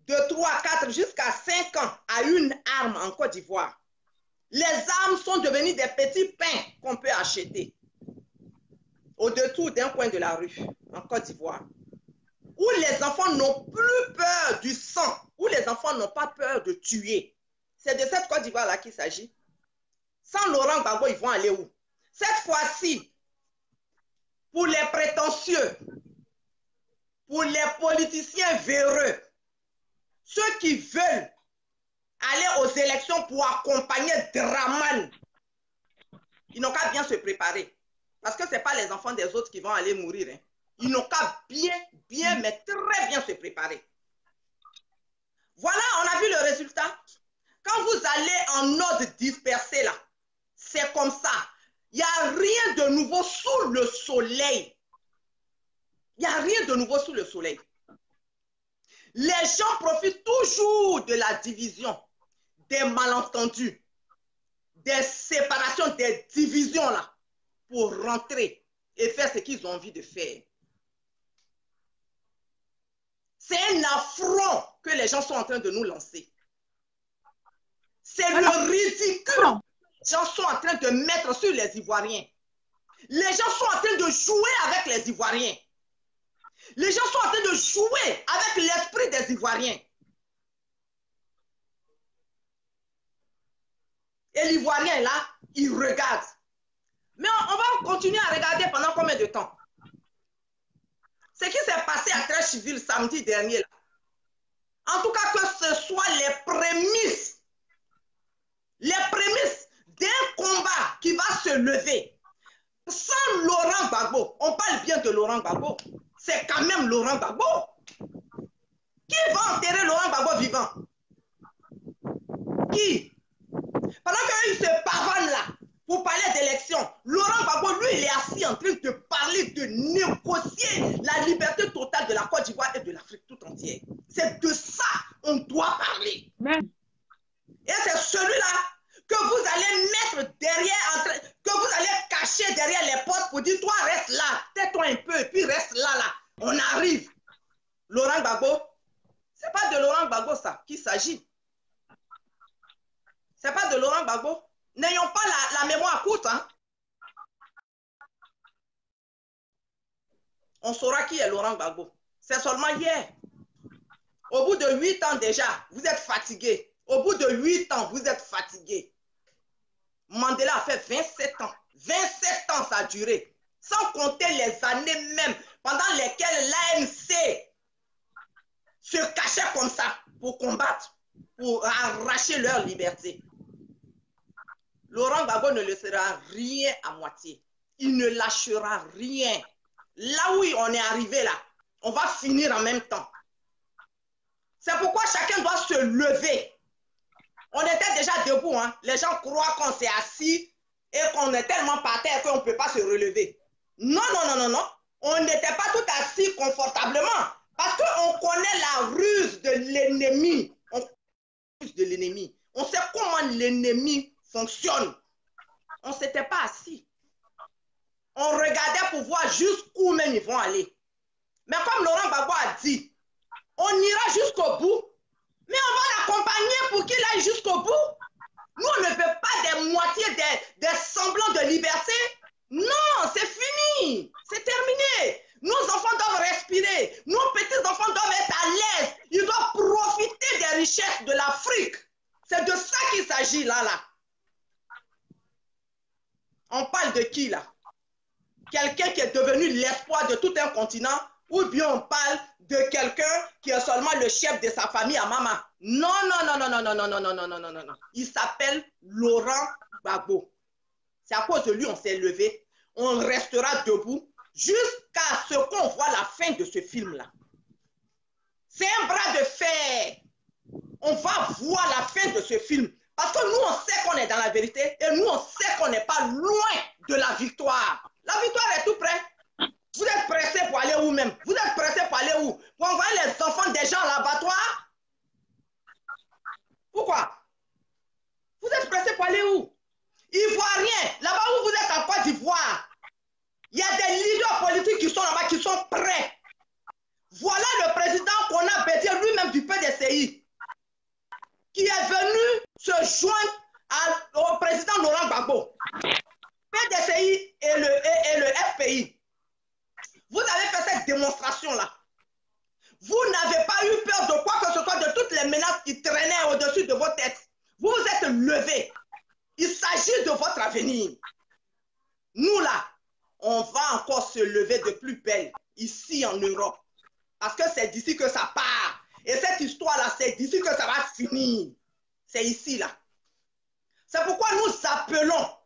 de 3, 4 jusqu'à 5 ans a une arme en Côte d'Ivoire. Les armes sont devenues des petits pains qu'on peut acheter au détour d'un coin de la rue en Côte d'Ivoire. Où les enfants n'ont plus peur du sang, où les enfants n'ont pas peur de tuer. C'est de cette Côte d'Ivoire-là qu'il s'agit. Sans Laurent Gbagbo, ils vont aller où? Cette fois-ci, pour les prétentieux, pour les politiciens véreux, ceux qui veulent aller aux élections pour accompagner Draman, ils n'ont qu'à bien se préparer. Parce que ce n'est pas les enfants des autres qui vont aller mourir. Hein. Ils n'ont qu'à bien, mais très bien se préparer. Voilà, on a vu le résultat. Quand vous allez en ordre dispersé là, c'est comme ça. Il n'y a rien de nouveau sous le soleil. Il n'y a rien de nouveau sous le soleil. Les gens profitent toujours de la division, des malentendus, des séparations, des divisions là, pour rentrer et faire ce qu'ils ont envie de faire. C'est un affront que les gens sont en train de nous lancer. C'est le ridicule que les gens sont en train de mettre sur les Ivoiriens. Les gens sont en train de jouer avec les Ivoiriens. Les gens sont en train de jouer avec l'esprit des Ivoiriens. Et l'Ivoirien est là, il regarde. Mais on va continuer à regarder pendant combien de temps? Ce qui s'est passé à Trècheville samedi dernier, là. En tout cas, que ce soit les prémices d'un combat qui va se lever. Sans Laurent Gbagbo, on parle bien de Laurent Gbagbo, c'est quand même Laurent Gbagbo. Qui va enterrer Laurent Gbagbo vivant? Qui? Pendant qu'il se pavane là, pour parler d'élection, Laurent Gbagbo, lui, il est assis en train de parler, de négocier la liberté totale de la Côte d'Ivoire et de l'Afrique tout entière. C'est de ça qu'on doit parler. Amen. Et c'est celui-là que vous allez mettre derrière, que vous allez cacher derrière les portes pour dire, toi, reste là, tais-toi un peu, et puis reste là, là. On arrive. Laurent Gbagbo, c'est pas de Laurent Gbagbo, ça, qu'il s'agit. C'est pas de Laurent Gbagbo. N'ayons pas la mémoire courte, hein. on saura qui est Laurent Gbagbo. C'est seulement hier. Au bout de 8 ans déjà, vous êtes fatigué. Au bout de 8 ans, vous êtes fatigué. Mandela a fait 27 ans. 27 ans ça a duré. Sans compter les années même pendant lesquelles l'ANC se cachait comme ça pour combattre, pour arracher leur liberté. Laurent Gbagbo ne laissera rien à moitié. Il ne lâchera rien. Là où on est arrivé là, on va finir en même temps. C'est pourquoi chacun doit se lever. On était déjà debout, hein. Les gens croient qu'on s'est assis et qu'on est tellement par terre qu'on ne peut pas se relever. Non, non, non, non, non. On n'était pas tout assis confortablement parce qu'on connaît la ruse de l'ennemi. On sait comment l'ennemi fonctionne. On ne s'était pas assis. On regardait pour voir jusqu'où même ils vont aller. Mais comme Laurent Gbagbo a dit, on ira jusqu'au bout, mais on va l'accompagner pour qu'il aille jusqu'au bout. Nous, on ne veut pas des moitiés, des semblants de liberté. Non, c'est fini. C'est terminé. Nos enfants doivent respirer. Nos petits-enfants doivent être à l'aise. Ils doivent profiter des richesses de l'Afrique. C'est de ça qu'il s'agit là. On parle de qui là? Quelqu'un qui est devenu l'espoir de tout un continent, ou bien on parle de quelqu'un qui est seulement le chef de sa famille à maman. Non, non, non, non, non, non, non, non, non, non, non, non, non, non. Il s'appelle Laurent Gbagbo. C'est à cause de lui on s'est levé. On restera debout jusqu'à ce qu'on voit la fin de ce film-là. C'est un bras de fer. On va voir la fin de ce film. Parce que nous, on sait qu'on est dans la vérité et nous, on sait qu'on n'est pas loin de la victoire. La victoire est tout près. Vous êtes pressés pour aller où même? Vous êtes pressés pour aller où? Pour envoyer les enfants des gens à l'abattoir? Pourquoi? Vous êtes pressés pour aller où? Ivoirien, là-bas où vous êtes en Côte d'Ivoire, il y a des leaders politiques qui sont là-bas, qui sont prêts. Voilà le président qu'on a bêté lui-même du PDCI, qui est venu se joindre au président Laurent Gbagbo. PDCI et le FPI. Vous avez fait cette démonstration-là. Vous n'avez pas eu peur de quoi que ce soit, de toutes les menaces qui traînaient au-dessus de vos têtes. Vous vous êtes levés. Il s'agit de votre avenir. Nous, là, on va encore se lever de plus belle, ici en Europe. Parce que c'est d'ici que ça part. Et cette histoire-là, c'est d'ici que ça va finir. C'est ici, là. C'est pourquoi nous appelons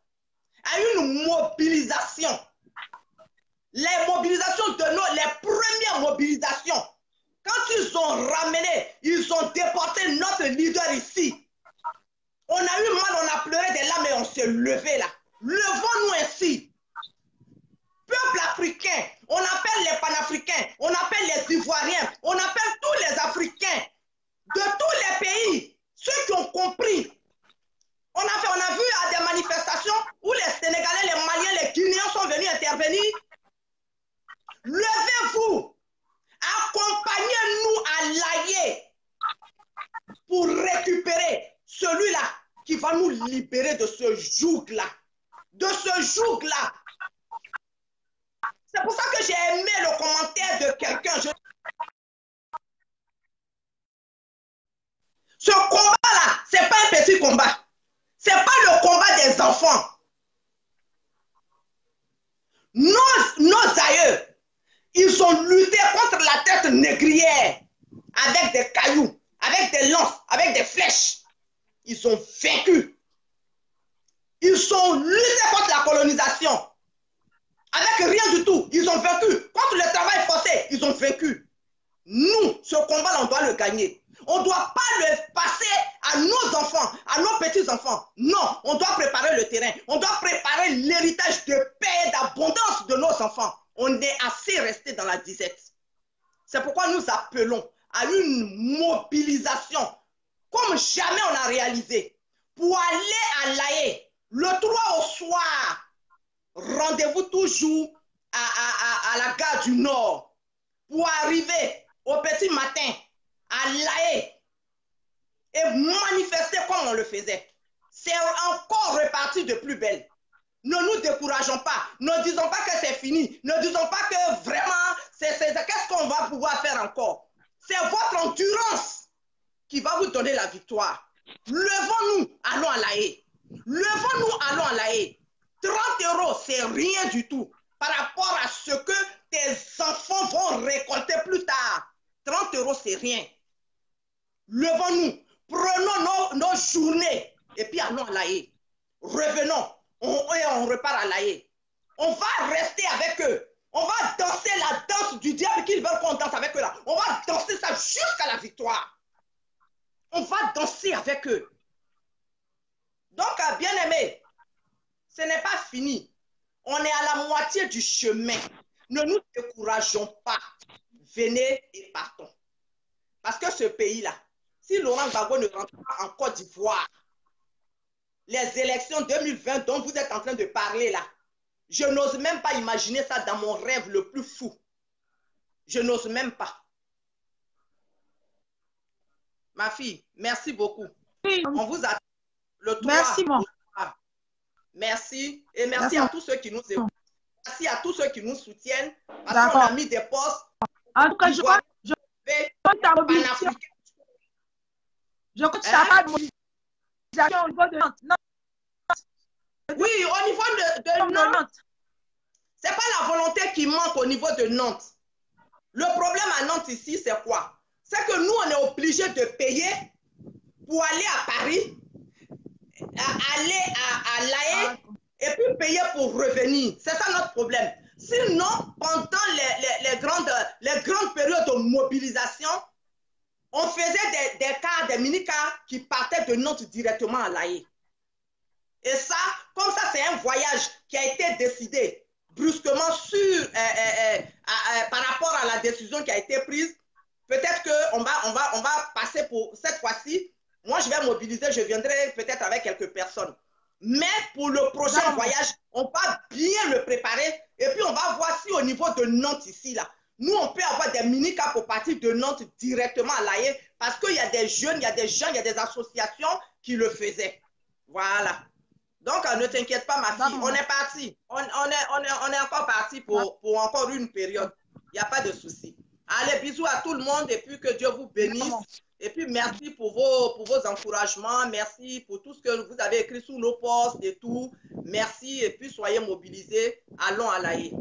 à une mobilisation. Les mobilisations les premières mobilisations, quand ils ont ramené, ils ont déporté notre leader ici. On a eu mal, on a pleuré des larmes et on s'est levé là. Levons-nous ainsi. Peuple africain, on appelle les panafricains, on appelle les Ivoiriens, on appelle tous les Africains de tous les pays, ceux qui ont compris. On a vu à des manifestations où les Sénégalais, les Maliens, les Guinéens sont venus intervenir. Levez-vous, accompagnez-nous à l'Aïe pour récupérer celui-là qui va nous libérer de ce joug-là. De ce joug-là. C'est pour ça que j'ai aimé le commentaire de quelqu'un. Ce combat-là, ce n'est pas un petit combat. Ce n'est pas le combat des enfants. Nos aïeux, ils ont lutté contre la tête négrière avec des cailloux, avec des lances, avec des flèches. Ils ont vaincu. Ils ont lutté contre la colonisation. Avec rien du tout, ils ont vaincu. Contre le travail forcé, ils ont vaincu. Nous, ce combat-là, on doit le gagner. On ne doit pas le passer à nos enfants, à nos petits-enfants. Non, on doit préparer le terrain. On doit préparer l'héritage de paix et d'abondance de nos enfants. On est assez resté dans la disette. C'est pourquoi nous appelons à une mobilisation comme jamais on a réalisé pour aller à l'Aïe le 3 au soir. Rendez-vous toujours à la gare du Nord pour arriver au petit matin à l'Aïe et manifester comme on le faisait. C'est encore reparti de plus belle. Ne nous décourageons pas. Ne disons pas que c'est fini. Ne disons pas que vraiment Qu'est-ce qu'on va pouvoir faire encore? C'est votre endurance qui va vous donner la victoire. Levons-nous, allons à La Haye. Levons-nous, allons à La Haye. 30 €, c'est rien du tout par rapport à ce que tes enfants vont récolter plus tard. 30 €, c'est rien. Levons-nous, prenons nos journées et puis allons à La Haye. Revenons, on repart à La Haye. On va rester avec eux. On va danser la danse du diable qu'ils veulent qu'on danse avec eux là. On va danser ça jusqu'à la victoire. On va danser avec eux. Donc, bien aimé, ce n'est pas fini. On est à la moitié du chemin. Ne nous décourageons pas. Venez et partons. Parce que ce pays-là, si Laurent Gbagbo ne rentre pas en Côte d'Ivoire, les élections 2020 dont vous êtes en train de parler là, je n'ose même pas imaginer ça dans mon rêve le plus fou. Je n'ose même pas. Ma fille, merci beaucoup. Oui. On vous attend le 3. Merci, moi. Merci. Et merci à tous ceux qui nous écoutent. Merci à tous ceux qui nous soutiennent. Parce D'accord. qu'on a mis des postes. En tout cas, je crois que ta mobilisation. Je crois que tu n'as pas de mobilisation au niveau de Nantes. Oui, au niveau de Nantes. Ce n'est pas la volonté qui manque au niveau de Nantes. Le problème à Nantes ici, c'est quoi? C'est que nous, on est obligé de payer pour aller à Paris, aller à La Haye, et puis payer pour revenir. C'est ça notre problème. Sinon, pendant les grandes périodes de mobilisation, on faisait des mini-cars qui partaient de Nantes directement à La Haye. Et ça, comme ça, c'est un voyage qui a été décidé brusquement par rapport à la décision qui a été prise. Peut-être qu'on va passer pour cette fois-ci. Moi, je vais mobiliser, je viendrai peut-être avec quelques personnes. Mais pour le prochain voyage, on va bien le préparer. Et puis, on va voir si au niveau de Nantes ici, là, nous, on peut avoir des mini-cars pour partir de Nantes directement à La Haye. Parce qu'il y a des jeunes, il y a des gens, il y a des associations qui le faisaient. Voilà. Donc, ne t'inquiète pas, ma fille. On est parti. On est encore parti pour encore une période. Il n'y a pas de souci. Allez, bisous à tout le monde et puis que Dieu vous bénisse. Et puis, merci pour vos encouragements. Merci pour tout ce que vous avez écrit sous nos posts et tout. Merci et puis soyez mobilisés. Allons à La Haye.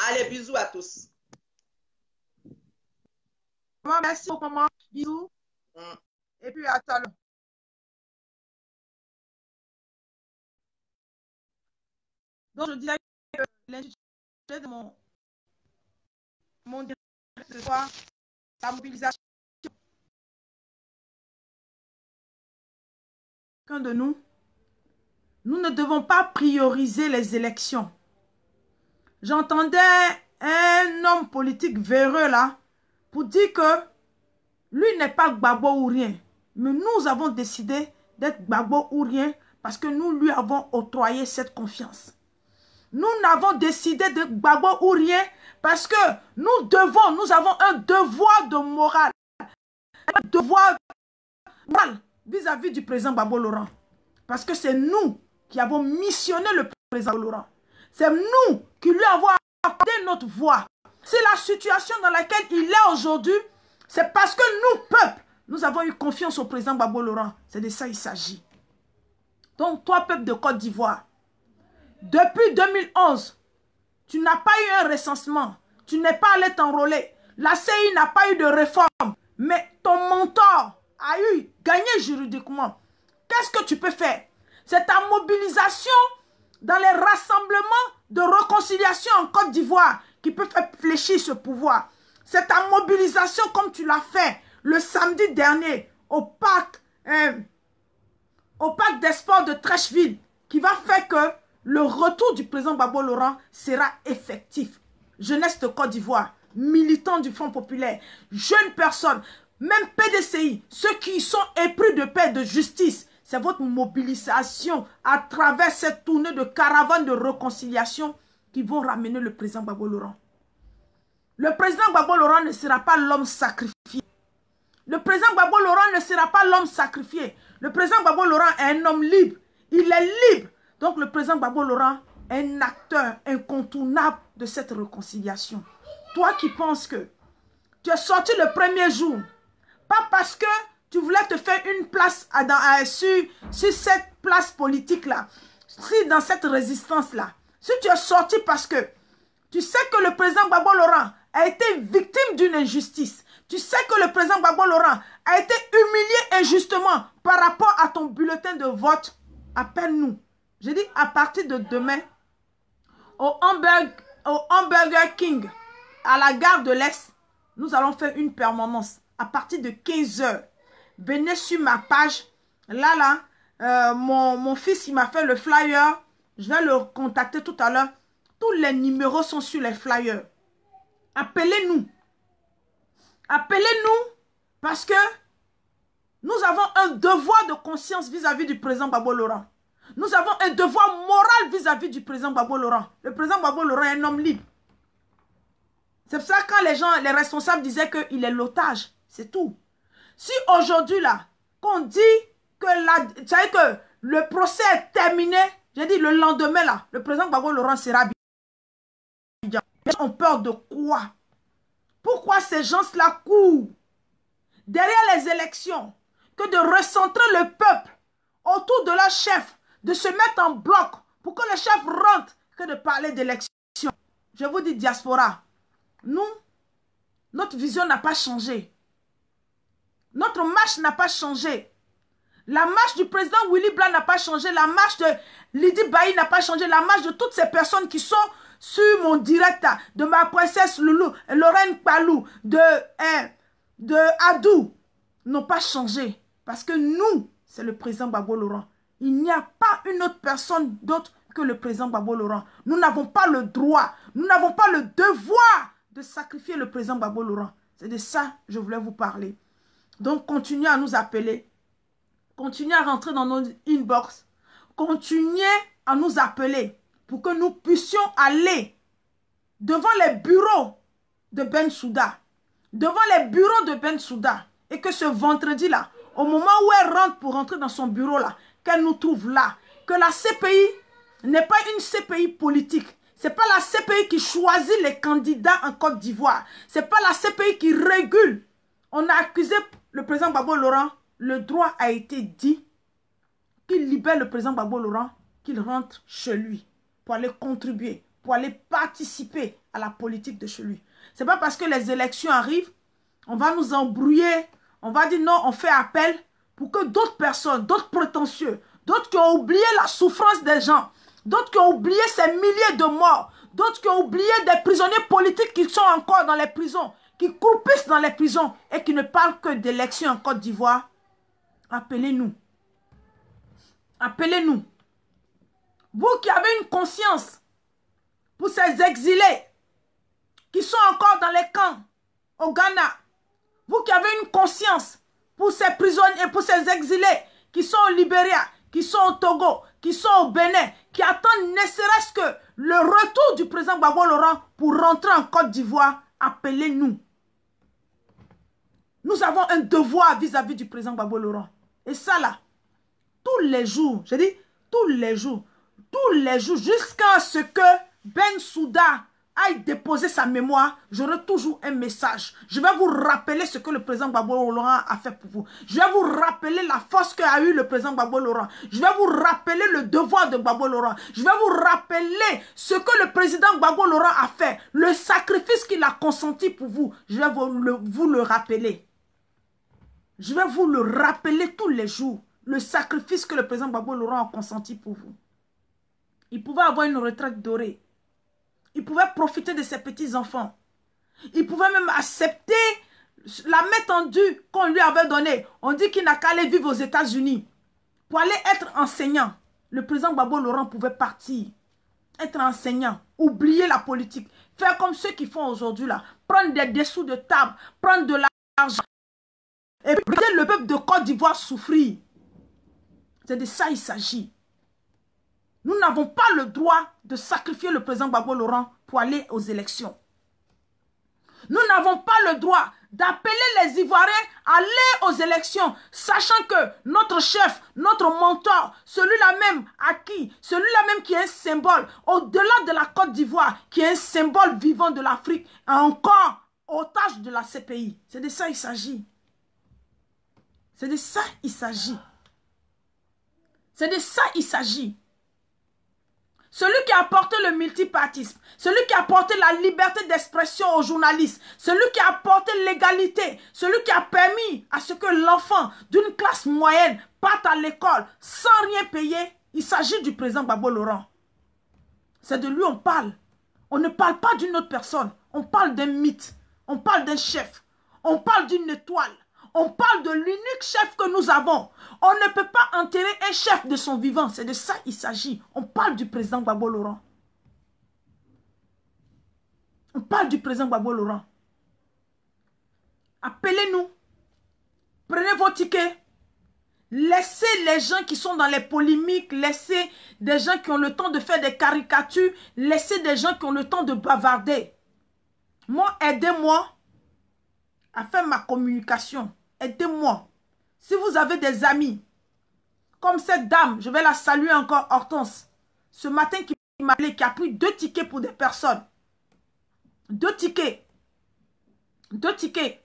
Allez, bisous à tous. Merci beaucoup, maman. Bisous. Et puis, à tout à l'heure. Donc, je dirais que l'intitulé de mon direct ce soir, la mobilisation. Chacun de nous ne devons pas prioriser les élections. J'entendais un homme politique véreux là pour dire que lui n'est pas Gbagbo ou rien. Mais nous avons décidé d'être Gbagbo ou rien parce que nous lui avons octroyé cette confiance. Nous n'avons décidé de Gbagbo ou rien parce que nous avons un devoir de morale. Un devoir moral vis-à-vis du président Gbagbo Laurent. Parce que c'est nous qui avons missionné le président Laurent. C'est nous qui lui avons accordé notre voix. C'est la situation dans laquelle il est aujourd'hui. C'est parce que nous, peuple, nous avons eu confiance au président Gbagbo Laurent. C'est de ça qu'il s'agit. Donc, toi, peuple de Côte d'Ivoire, depuis 2011, tu n'as pas eu un recensement. Tu n'es pas allé t'enrôler. La CI n'a pas eu de réforme. Mais ton mentor a gagné juridiquement. Qu'est-ce que tu peux faire? C'est ta mobilisation dans les rassemblements de réconciliation en Côte d'Ivoire qui peut faire fléchir ce pouvoir. C'est ta mobilisation comme tu l'as fait le samedi dernier au parc des sports de Trècheville qui va faire que le retour du président Gbagbo Laurent sera effectif. Jeunesse de Côte d'Ivoire, militants du Front populaire, jeunes personnes, même PDCI, ceux qui sont épris de paix et de justice, c'est votre mobilisation à travers cette tournée de caravanes de réconciliation qui vont ramener le président Gbagbo Laurent. Le président Gbagbo Laurent ne sera pas l'homme sacrifié. Le président Gbagbo Laurent ne sera pas l'homme sacrifié. Le président Gbagbo Laurent est un homme libre. Il est libre. Donc le président Gbagbo Laurent est un acteur incontournable de cette réconciliation. toi qui penses que tu es sorti le premier jour, pas parce que tu voulais te faire une place sur cette place politique-là, dans cette résistance-là. Si tu es sorti parce que tu sais que le président Gbagbo Laurent a été victime d'une injustice, tu sais que le président Gbagbo Laurent a été humilié injustement par rapport à ton bulletin de vote, appelle-nous. J'ai dit à partir de demain, au Hamburger King, à la gare de l'Est, nous allons faire une permanence à partir de 15 h. Venez sur ma page. Là, mon fils, il m'a fait le flyer. Je vais le contacter tout à l'heure. Tous les numéros sont sur les flyers. Appelez-nous. Appelez-nous parce que nous avons un devoir de conscience vis-à-vis du président Gbagbo Laurent. Nous avons un devoir moral vis-à-vis du président Gbagbo Laurent. Le président Gbagbo Laurent est un homme libre. C'est pour ça que quand les responsables disaient qu'il est l'otage, c'est tout. Si aujourd'hui là, qu'on dit que le procès est terminé, j'ai dit le lendemain là, le président Gbagbo Laurent sera bien. Les gens ont peur de quoi? Pourquoi ces gens-là courent derrière les élections que de recentrer le peuple autour de leur chef, de se mettre en bloc pour que le chef rentre, que de parler d'élections? Je vous dis diaspora, nous, notre vision n'a pas changé. Notre marche n'a pas changé. La marche du président Willy Blanc n'a pas changé. La marche de Lydie Bailly n'a pas changé. La marche de toutes ces personnes qui sont sur mon direct, de ma princesse Loulou, Lorraine Palou, de Adou, n'ont pas changé. Parce que nous, c'est le président Gbagbo Laurent. Il n'y a pas une autre personne d'autre que le président Gbagbo Laurent. Nous n'avons pas le droit, nous n'avons pas le devoir de sacrifier le président Gbagbo Laurent. C'est de ça que je voulais vous parler. Donc, continuez à nous appeler. Continuez à rentrer dans nos inbox. Continuez à nous appeler pour que nous puissions aller devant les bureaux de Bensouda. Devant les bureaux de Bensouda. Et que ce vendredi-là, au moment où elle rentre pour rentrer dans son bureau-là, qu'elle nous trouve là. Que la CPI n'est pas une CPI politique. Ce n'est pas la CPI qui choisit les candidats en Côte d'Ivoire. Ce n'est pas la CPI qui régule. On a accusé le président Gbagbo Laurent. Le droit a été dit qu'il libère le président Gbagbo Laurent, qu'il rentre chez lui pour aller contribuer, pour aller participer à la politique de chez lui. Ce n'est pas parce que les élections arrivent, on va nous embrouiller, on va dire non, on fait appel pour que d'autres personnes, d'autres prétentieux, d'autres qui ont oublié la souffrance des gens, d'autres qui ont oublié ces milliers de morts, d'autres qui ont oublié des prisonniers politiques qui sont encore dans les prisons, qui croupissent dans les prisons et qui ne parlent que d'élections en Côte d'Ivoire. Appelez-nous. Appelez-nous. Vous qui avez une conscience pour ces exilés qui sont encore dans les camps au Ghana. Vous qui avez une conscience pour ces prisonniers et pour ces exilés qui sont au Libéria, qui sont au Togo, qui sont au Bénin, qui attendent ne serait-ce que le retour du président Gbagbo Laurent pour rentrer en Côte d'Ivoire, appelez-nous. Nous avons un devoir vis-à-vis du président Gbagbo Laurent. Et ça là, tous les jours, je dis tous les jours, jusqu'à ce que Bensouda aille déposer sa mémoire, j'aurai toujours un message. Je vais vous rappeler ce que le président Gbagbo Laurent a fait pour vous. Je vais vous rappeler la force qu'a eu le président Gbagbo Laurent. Je vais vous rappeler le devoir de Gbagbo Laurent. Je vais vous rappeler ce que le président Gbagbo Laurent a fait, le sacrifice qu'il a consenti pour vous. Je vais vous le rappeler. Je vais vous le rappeler tous les jours. Le sacrifice que le président Gbagbo Laurent a consenti pour vous. Il pouvait avoir une retraite dorée. Il pouvait profiter de ses petits-enfants. Il pouvait même accepter la main tendue qu'on lui avait donnée. On dit qu'il n'a qu'à aller vivre aux États-Unis. Pour aller être enseignant, le président Gbagbo Laurent pouvait partir. Être enseignant, oublier la politique. Faire comme ceux qui font aujourd'hui là. Prendre des dessous de table, prendre de l'argent. Et puis regarder le peuple de Côte d'Ivoire souffrir. C'est de ça il s'agit. Nous n'avons pas le droit de sacrifier le président Gbagbo Laurent pour aller aux élections. Nous n'avons pas le droit d'appeler les Ivoiriens à aller aux élections, sachant que notre chef, notre mentor, celui-là même celui-là même qui est un symbole, au-delà de la Côte d'Ivoire, qui est un symbole vivant de l'Afrique, est encore otage de la CPI. C'est de ça il s'agit. C'est de ça il s'agit. C'est de ça il s'agit. Celui qui a apporté le multipartisme, celui qui a apporté la liberté d'expression aux journalistes, celui qui a apporté l'égalité, celui qui a permis à ce que l'enfant d'une classe moyenne parte à l'école sans rien payer, il s'agit du président Gbagbo Laurent. C'est de lui on parle. On ne parle pas d'une autre personne. On parle d'un mythe. On parle d'un chef. On parle d'une étoile. On parle de l'unique chef que nous avons. On ne peut pas enterrer un chef de son vivant. C'est de ça qu'il s'agit. On parle du président Gbagbo Laurent. On parle du président Gbagbo Laurent. Appelez-nous. Prenez vos tickets. Laissez les gens qui sont dans les polémiques. Laissez des gens qui ont le temps de faire des caricatures. Laissez des gens qui ont le temps de bavarder. Moi, aidez-moi à faire ma communication. Aidez-moi. Si vous avez des amis, comme cette dame, je vais la saluer encore, Hortense, ce matin qui m'a appelé, qui a pris 2 tickets pour des personnes. 2 tickets. 2 tickets.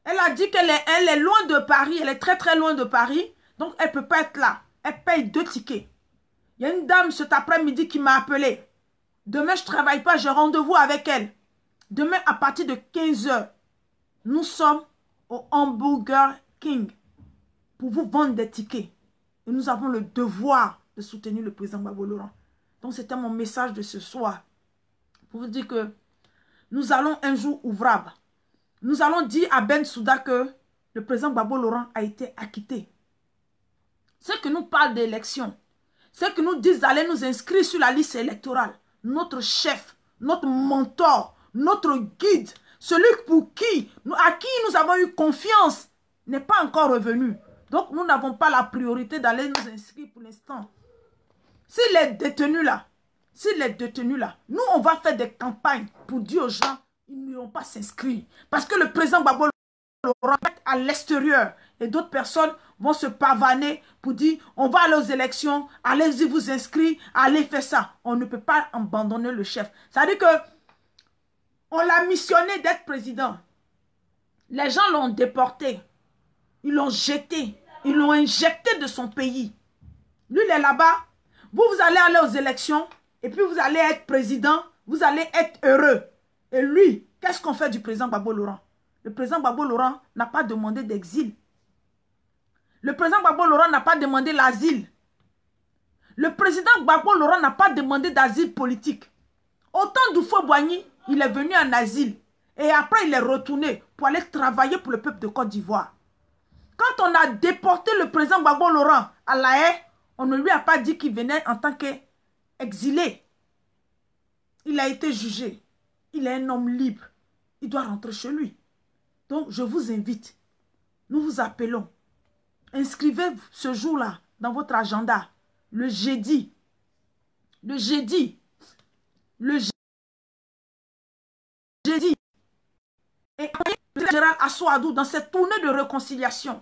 Elle a dit qu'elle est loin de Paris, elle est très très loin de Paris, donc elle ne peut pas être là. Elle paye 2 tickets. Il y a une dame cet après-midi qui m'a appelé. Demain, je ne travaille pas, j'ai rendez-vous avec elle. Demain, à partir de 15 h, nous sommes au Hamburger King pour vous vendre des tickets. Et nous avons le devoir de soutenir le président Gbagbo Laurent. Donc, c'était mon message de ce soir. Pour vous dire que nous allons un jour ouvrable. Nous allons dire à Bensouda que le président Gbagbo Laurent a été acquitté. Ceux qui nous parlent d'élections, ceux qui nous disent d'aller nous inscrire sur la liste électorale, notre chef, notre mentor, notre guide, celui à qui nous avons eu confiance, n'est pas encore revenu. Donc, nous n'avons pas la priorité d'aller nous inscrire pour l'instant. S'il est détenu là, nous, on va faire des campagnes pour dire aux gens, ils n'iront pas s'inscrire. Parce que le président Gbagbo Laurent est à l'extérieur. Et d'autres personnes vont se pavaner pour dire, on va aller aux élections, allez-y vous inscrire, allez faire ça. On ne peut pas abandonner le chef. Ça veut dire que on l'a missionné d'être président. Les gens l'ont déporté. Ils l'ont jeté. Ils l'ont injecté de son pays. Lui, il est là-bas. Vous allez aller aux élections. Et puis, vous allez être président. Vous allez être heureux. Et lui, qu'est-ce qu'on fait du président Gbagbo Laurent? Le président Gbagbo Laurent n'a pas demandé d'exil. Le président Gbagbo Laurent n'a pas demandé l'asile. Le président Gbagbo Laurent n'a pas demandé d'asile politique. Autant d'Oufo-Boigny, il est venu en asile. Et après, il est retourné pour aller travailler pour le peuple de Côte d'Ivoire. Quand on a déporté le président Gbagbo Laurent à La Haye, on ne lui a pas dit qu'il venait en tant qu'exilé. Il a été jugé. Il est un homme libre. Il doit rentrer chez lui. Donc, je vous invite. Nous vous appelons. Inscrivez ce jour-là dans votre agenda. Le jeudi. Le jeudi. Le jeudi. Et le général Assouadou dans cette tournée de réconciliation.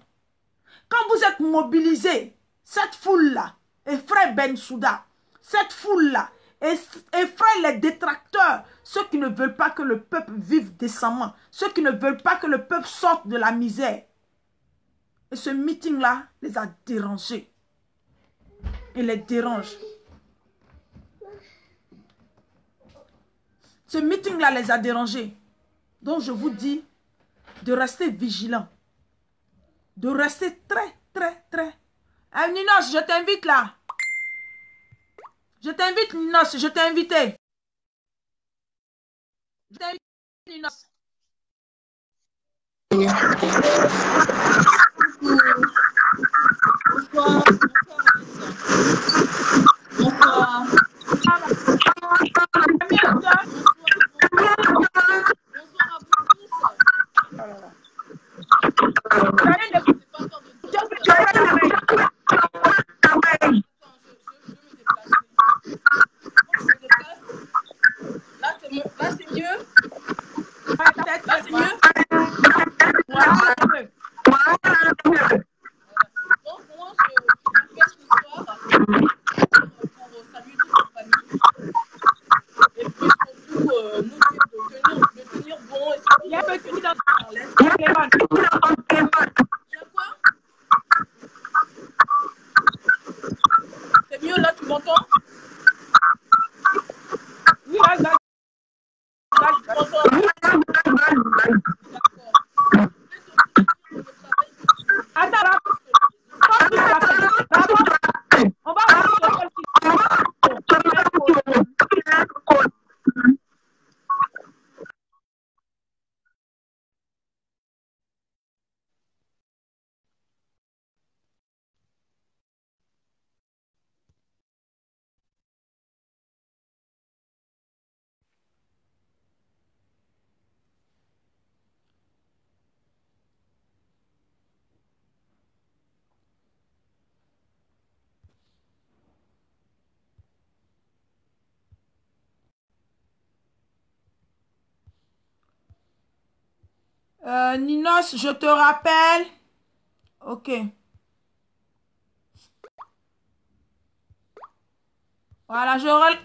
Quand vous êtes mobilisés, cette foule-là, et frère Bensouda, cette foule-là, effraie les détracteurs, ceux qui ne veulent pas que le peuple vive décemment, ceux qui ne veulent pas que le peuple sorte de la misère. Et ce meeting-là les a dérangés. Il les dérange. Ce meeting-là les a dérangés. Donc je vous dis de rester vigilant. De rester très. Ninos, je t'invite là. Je t'invite, Ninos, je t'ai invité. Je t'invite, Ninos. Bonsoir. Bonsoir. Là, c'est mieux. Tu m'entends? Oui, là, tu m'entends? Attends, on va Ninos, je te rappelle. Ok. Voilà, je relance.